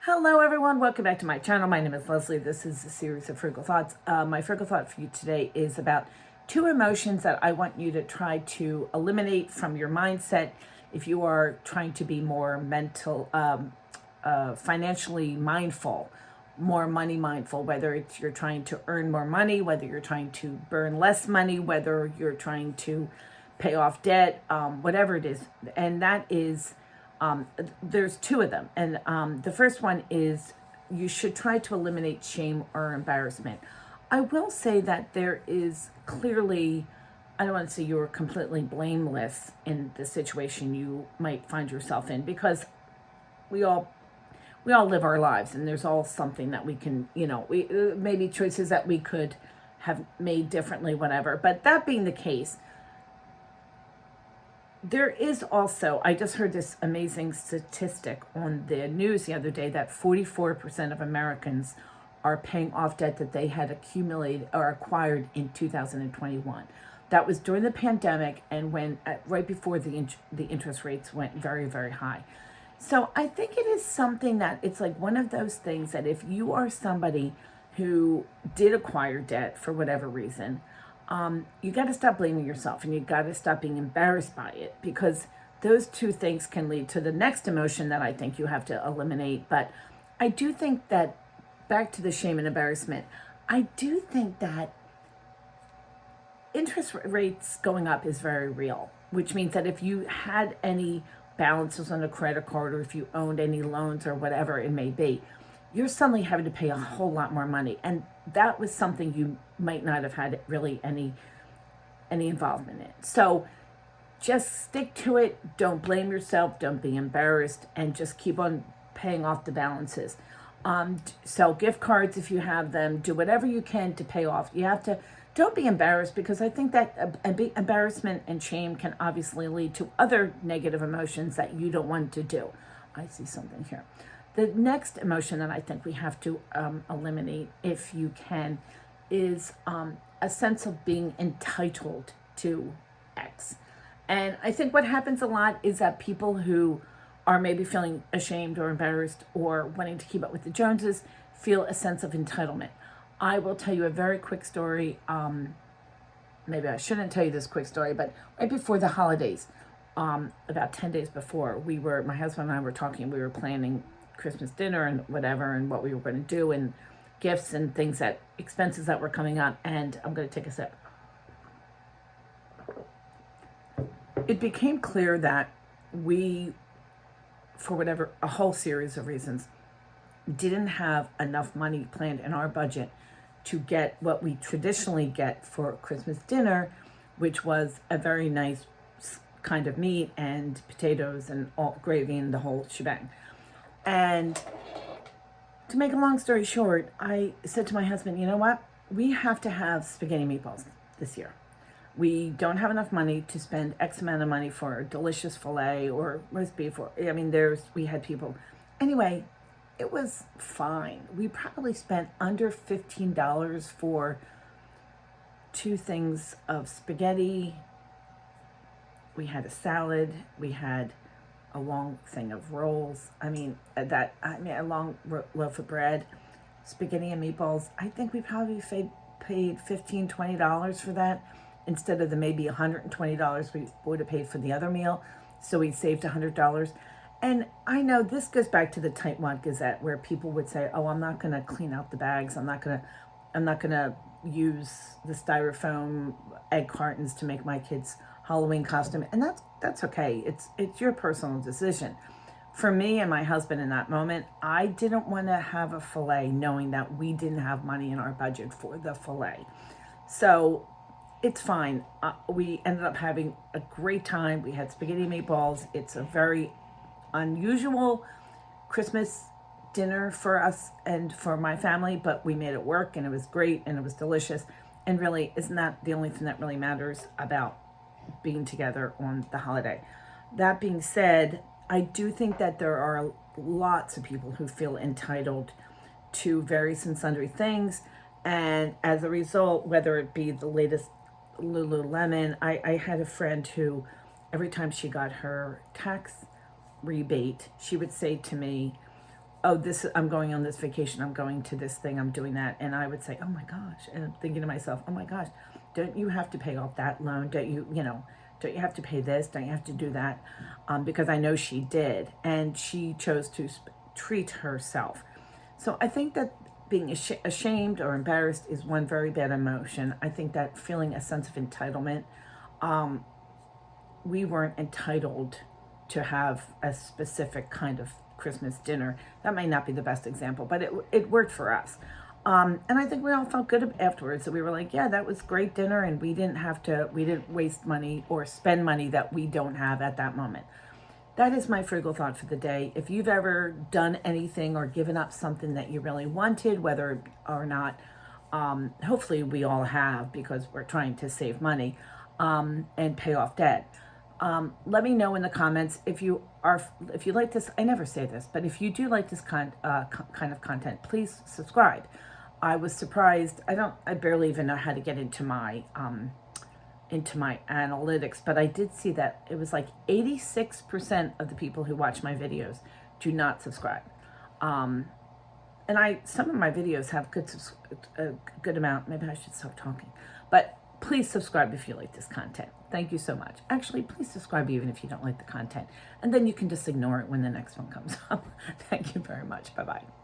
Hello everyone, welcome back to my channel. My name is Leslie. This is a series of Frugal Thoughts. My Frugal Thought for you today is about two emotions that I want you to try to eliminate from your mindset if you are trying to be more financially mindful, more money mindful, whether it's you're trying to earn more money, whether you're trying to burn less money, whether you're trying to pay off debt, whatever it is. And that is there's two of them. And the first one is you should try to eliminate shame or embarrassment. I will say that there is clearly, I don't want to say you are completely blameless in the situation you might find yourself in, because we all live our lives, and there's all something that we can, we maybe choices that we could have made differently, whatever. But that being the case, there is also, I just heard this amazing statistic on the news the other day that 44% of Americans are paying off debt that they had accumulated or acquired in 2021. That was during the pandemic and when right before the interest rates went very, very high. So I think it is something that it's like one of those things that if you are somebody who did acquire debt for whatever reason, you got to stop blaming yourself, and you got to stop being embarrassed by it, because those two things can lead to the next emotion that I think you have to eliminate. But I do think that, back to the shame and embarrassment, I do think that interest rates going up is very real, which means that if you had any balances on a credit card, or if you owned any loans or whatever it may be, you're suddenly having to pay a whole lot more money. And that was something you might not have had really any involvement in. So just stick to it. Don't blame yourself. Don't be embarrassed, and just keep on paying off the balances. Sell gift cards if you have them. Do whatever you can to pay off. You have to. Don't be embarrassed, because I think that embarrassment and shame can obviously lead to other negative emotions that you don't want to do. I see something here. The next emotion that I think we have to eliminate, if you can, is a sense of being entitled to X. And I think what happens a lot is that people who are maybe feeling ashamed or embarrassed or wanting to keep up with the Joneses feel a sense of entitlement. I will tell you a very quick story. Maybe I shouldn't tell you this quick story, but right before the holidays, about 10 days before, my husband and I were talking, we were planning Christmas dinner and whatever, and what we were going to do, and gifts and things, that expenses that were coming up. And I'm going to take a sip. It became clear that we, for whatever, a whole series of reasons, didn't have enough money planned in our budget to get what we traditionally get for Christmas dinner, which was a very nice kind of meat and potatoes and all gravy and the whole shebang. And to make a long story short, I said to my husband, you know what? We have to have spaghetti meatballs this year. We don't have enough money to spend X amount of money for a delicious filet or roast beef. We had people. Anyway, it was fine. We probably spent under $15 for two things of spaghetti. We had a salad. We had a long thing of rolls. A long loaf of bread, spaghetti and meatballs. I think we probably paid $15, $20 for that, instead of the maybe $120 we would have paid for the other meal. So we saved $100. And I know this goes back to the Tightwad Gazette, where people would say, "Oh, I'm not going to clean out the bags. I'm not going to use the styrofoam egg cartons to make my kids' Halloween costume." And that's okay. It's your personal decision. For me and my husband in that moment, I didn't want to have a filet knowing that we didn't have money in our budget for the filet. So it's fine. We ended up having a great time. We had spaghetti meatballs. It's a very unusual Christmas dinner for us and for my family, but we made it work, and it was great, and it was delicious. And really, isn't that the only thing that really matters about being together on the holiday? That being said, I do think that there are lots of people who feel entitled to various and sundry things, and as a result, whether it be the latest Lululemon, I had a friend who, every time she got her tax rebate, she would say to me, oh, I'm going on this vacation, I'm going to this thing, I'm doing that. And I would say, oh my gosh. And I'm thinking to myself, oh my gosh, don't you have to pay off that loan? Don't you, don't you have to pay this? Don't you have to do that? Because I know she did. And she chose to treat herself. So I think that being ashamed or embarrassed is one very bad emotion. I think that feeling a sense of entitlement, we weren't entitled to have a specific kind of Christmas dinner. That might not be the best example, but it worked for us. And I think we all felt good afterwards. So we were like, yeah, that was great dinner, and we didn't waste money or spend money that we don't have at that moment. That is my frugal thought for the day. If you've ever done anything or given up something that you really wanted, whether or not, hopefully we all have, because we're trying to save money and pay off debt. Let me know in the comments if you like this. I never say this, but if you do like this kind of content, please subscribe. I was surprised. I barely even know how to get into my analytics, but I did see that it was like 86% of the people who watch my videos do not subscribe. And some of my videos have a good amount. Maybe I should stop talking, but please subscribe if you like this content. Thank you so much. Actually, please subscribe even if you don't like the content, and then you can just ignore it when the next one comes up. Thank you very much. Bye-bye.